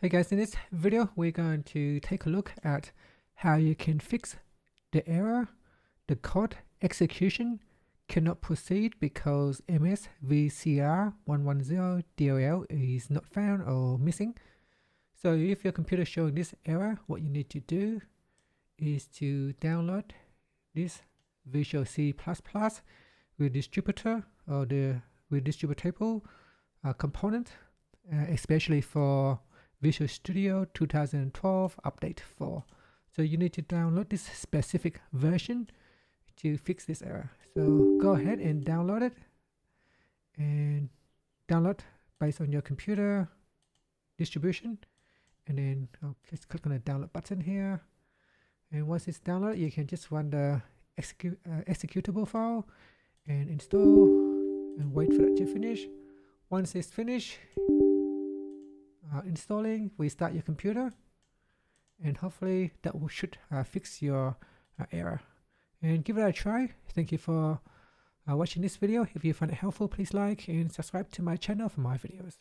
Hey guys, in this video we're going to take a look at how you can fix the error the code execution cannot proceed because MSVCR110.dll is not found or missing. So if your computer is showing this error, what you need to do is to download this Visual C++ redistributor or the redistributable component, especially for Visual Studio 2012 Update 4. So you need to download this specific version to fix this error. So go ahead and download it, and download based on your computer distribution, and then let's click on the download button here. And once it's downloaded, you can just run the executable file and install and wait for that to finish. Once it's finished installing, restart your computer, and hopefully that should fix your error. And give it a try. Thank you for watching this video. If you found it helpful, please like and subscribe to my channel for more videos.